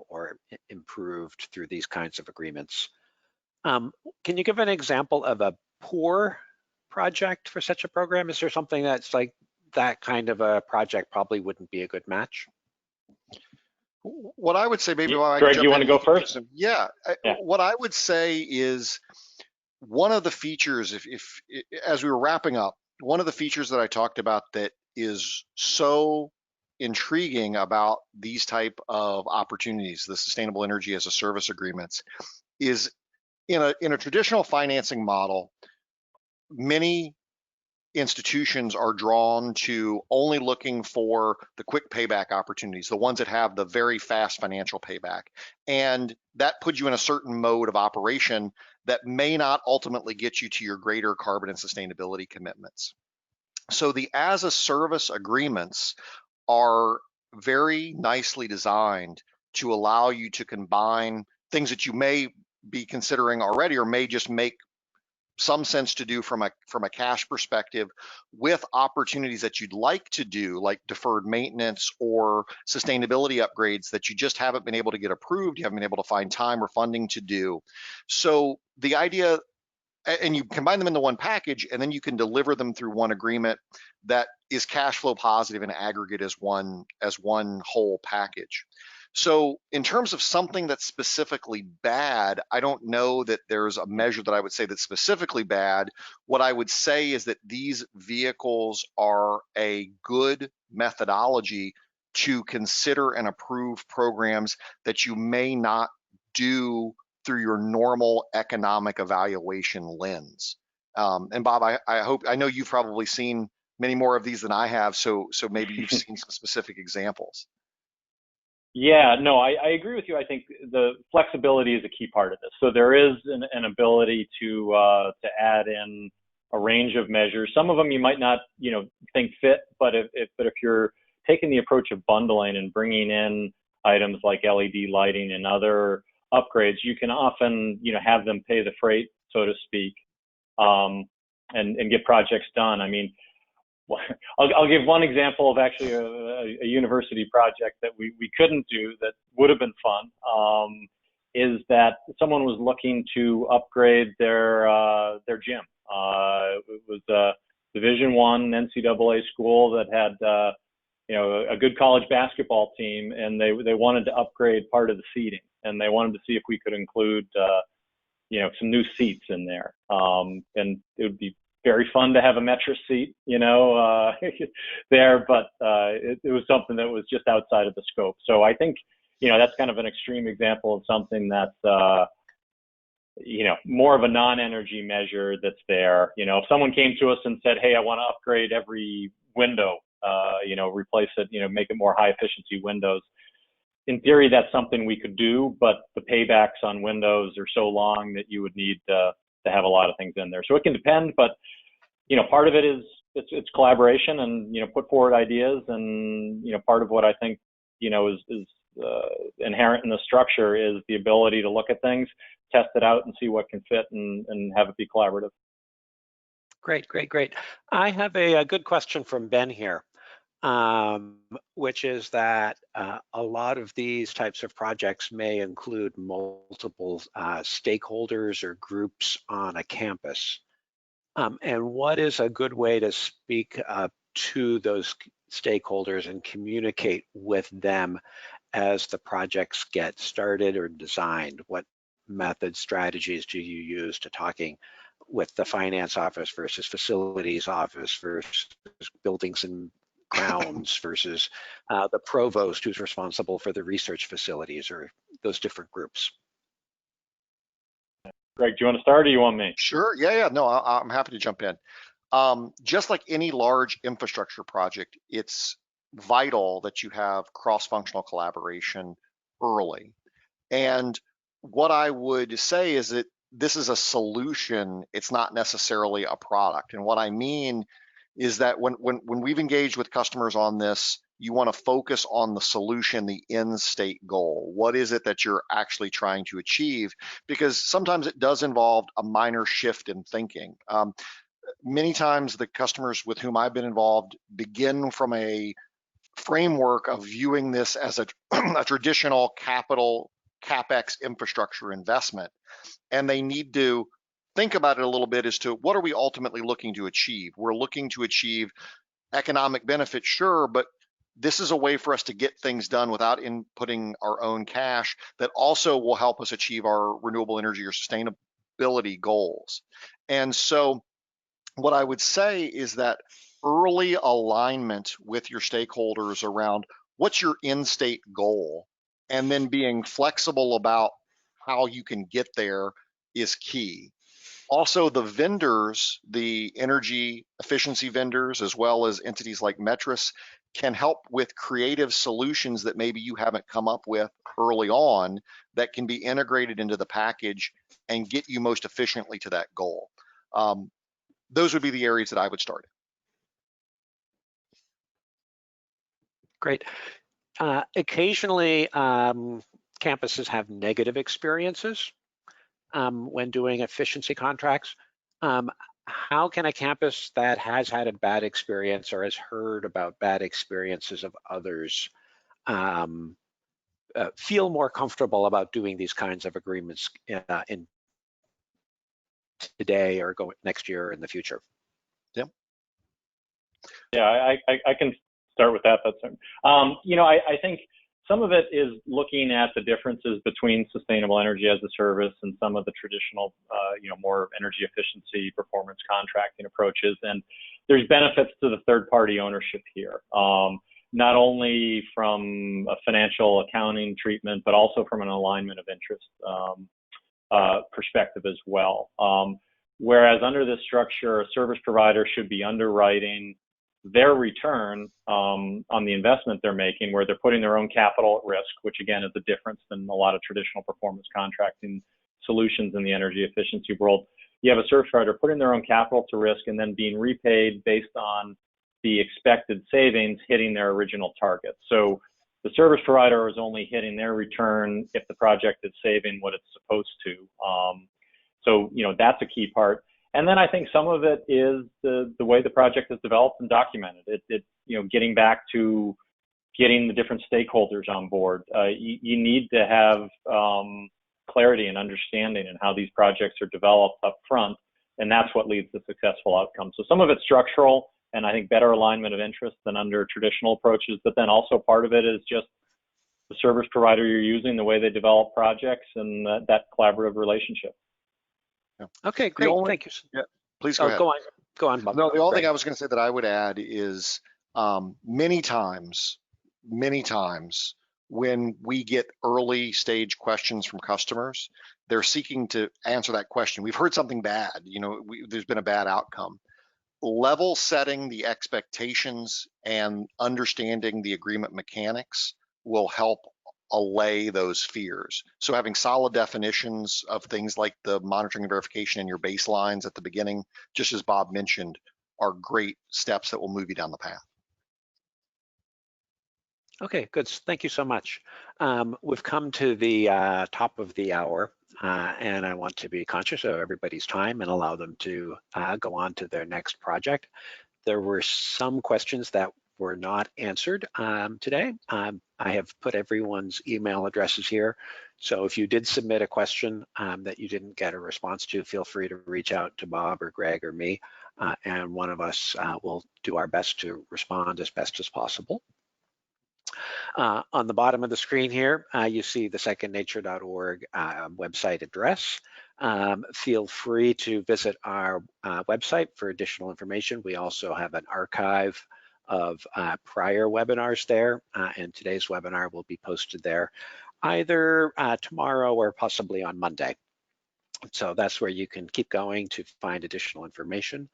or improved through these kinds of agreements. Can you give an example of a poor project for such a program? Is there something that's like that kind of a project probably wouldn't be a good match? What I would say, maybe while I Greg, jump you in, want to go first? Yeah. What I would say is one of the features, if as we were wrapping up, one of the features that I talked about that is so intriguing about these type of opportunities, the sustainable energy as a service agreements, is in a traditional financing model, many institutions are drawn to only looking for the quick payback opportunities, the ones that have the very fast financial payback. And that puts you in a certain mode of operation that may not ultimately get you to your greater carbon and sustainability commitments. So the as a service agreements are very nicely designed to allow you to combine things that you may be considering already or may just make some sense to do from a cash perspective with opportunities that you'd like to do, like deferred maintenance or sustainability upgrades that you just haven't been able to get approved, you haven't been able to find time or funding to do. So the idea, and you combine them into one package, and then you can deliver them through one agreement that is cash flow positive in aggregate as one whole package. So in terms of something that's specifically bad, I don't know that there's a measure that I would say that's specifically bad. What I would say is that these vehicles are a good methodology to consider and approve programs that you may not do through your normal economic evaluation lens. And Bob, I know you've probably seen many more of these than I have, so maybe you've seen some specific examples. Yeah, no, I agree with you. I think the flexibility is a key part of this. So there is an ability to add in a range of measures. Some of them you might not, think fit, but if you're taking the approach of bundling and bringing in items like LED lighting and other upgrades, you can often, have them pay the freight, so to speak, and get projects done. I mean, I'll give one example of actually a university project that we couldn't do that would have been fun. Is that someone was looking to upgrade their gym. It was a Division I NCAA school that had a good college basketball team, and they wanted to upgrade part of the seating, and they wanted to see if we could include some new seats in there, and it would be very fun to have a Metrus seat, there, but it was something that was just outside of the scope. So I think, that's kind of an extreme example of something that's, more of a non-energy measure that's there. If someone came to us and said, hey, I want to upgrade every window, replace it, make it more high efficiency windows. In theory, that's something we could do, but the paybacks on windows are so long that you would need to have a lot of things in there. So it can depend, but part of it is it's collaboration and put forward ideas, and part of what I think is inherent in the structure is the ability to look at things, test it out, and see what can fit, and have it be collaborative. Great. I have a good question from Ben here, which is that a lot of these types of projects may include multiple stakeholders or groups on a campus. And what is a good way to speak to those stakeholders and communicate with them as the projects get started or designed? What methods, strategies do you use to talking with the finance office versus facilities office versus buildings and grounds versus the provost who's responsible for the research facilities, or those different groups? Greg, do you want to start, or you want me? Sure. Yeah. No, I'm happy to jump in. Just like any large infrastructure project, it's vital that you have cross-functional collaboration early. And what I would say is that this is a solution, it's not necessarily a product. And what I mean is that when we've engaged with customers on this, you want to focus on the solution, the end state goal. What is it that you're actually trying to achieve? Because sometimes it does involve a minor shift in thinking. Many times the customers with whom I've been involved begin from a framework of viewing this as a traditional capital CapEx infrastructure investment, and they need to think about it a little bit as to what are we ultimately looking to achieve. We're looking to achieve economic benefit, sure, but this is a way for us to get things done without inputting our own cash that also will help us achieve our renewable energy or sustainability goals. And so what I would say is that early alignment with your stakeholders around what's your end state goal, and then being flexible about how you can get there is key. Also, the vendors, the energy efficiency vendors, as well as entities like Metrus, can help with creative solutions that maybe you haven't come up with early on that can be integrated into the package and get you most efficiently to that goal. Those would be the areas that I would start. Great. Occasionally, campuses have negative experiences when doing efficiency contracts. How can a campus that has had a bad experience or has heard about bad experiences of others feel more comfortable about doing these kinds of agreements in today or next year or in the future? Yeah, I can start with that. That's I think some of it is looking at the differences between sustainable energy as a service and some of the traditional, more energy efficiency performance contracting approaches. And there's benefits to the third-party ownership here, not only from a financial accounting treatment, but also from an alignment of interest perspective as well. Whereas under this structure, a service provider should be underwriting their return on the investment they're making, where they're putting their own capital at risk, which again is a difference than a lot of traditional performance contracting solutions in the energy efficiency world. You have a service provider putting their own capital to risk and then being repaid based on the expected savings hitting their original target. So the service provider is only hitting their return if the project is saving what it's supposed to. So that's a key part. And then I think some of it is the way the project is developed and documented. Getting back to getting the different stakeholders on board. You need to have clarity and understanding in how these projects are developed up front, and that's what leads to successful outcomes. So some of it's structural, and I think better alignment of interest than under traditional approaches, but then also part of it is just the service provider you're using, the way they develop projects, and that collaborative relationship. Yeah. Okay, great. Thank you. Yeah, please go ahead. Go on, Bob. No, the only thing I was going to say that I would add is many times when we get early stage questions from customers, they're seeking to answer that question. We've heard something bad, there's been a bad outcome. Level setting the expectations and understanding the agreement mechanics will help allay those fears. So having solid definitions of things like the monitoring and verification and your baselines at the beginning, just as Bob mentioned, are great steps that will move you down the path. Okay, good. Thank you so much. We've come to the top of the hour, and I want to be conscious of everybody's time and allow them to go on to their next project. There were some questions that were not answered today. I have put everyone's email addresses here. So if you did submit a question that you didn't get a response to, feel free to reach out to Bob or Greg or me, and one of us will do our best to respond as best as possible. On the bottom of the screen here, you see the secondnature.org website address. Feel free to visit our website for additional information. We also have an archive of prior webinars there, and today's webinar will be posted there either tomorrow or possibly on Monday. So that's where you can keep going to find additional information.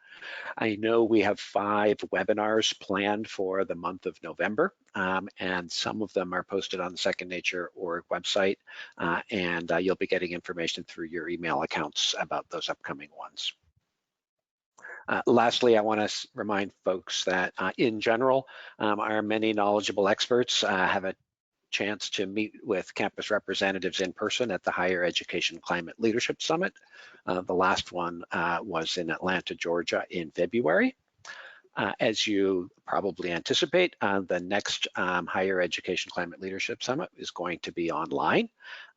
I know we have 5 webinars planned for the month of November, and some of them are posted on the secondnature.org website, and you'll be getting information through your email accounts about those upcoming ones. Lastly, I want to remind folks that in general, our many knowledgeable experts have a chance to meet with campus representatives in person at the Higher Education Climate Leadership Summit. The last one was in Atlanta, Georgia in February. As you probably anticipate, the next Higher Education Climate Leadership Summit is going to be online,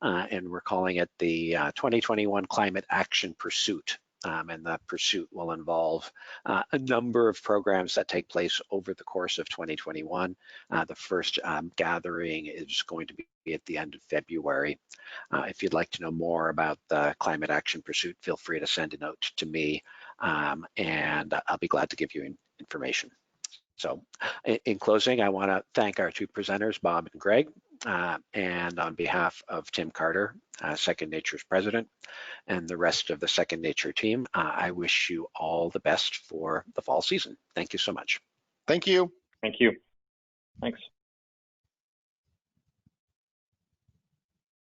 and we're calling it the 2021 Climate Action Pursuit. and the pursuit will involve a number of programs that take place over the course of 2021. The first gathering is going to be at the end of February. If you'd like to know more about the climate action pursuit, feel free to send a note to me, and I'll be glad to give you information. So in closing, I want to thank our two presenters, Bob and Greg, and on behalf of Tim Carter, Second Nature's president, and the rest of the Second Nature team, I wish you all the best for the fall season. Thank you so much. Thank you. Thank you. Thanks.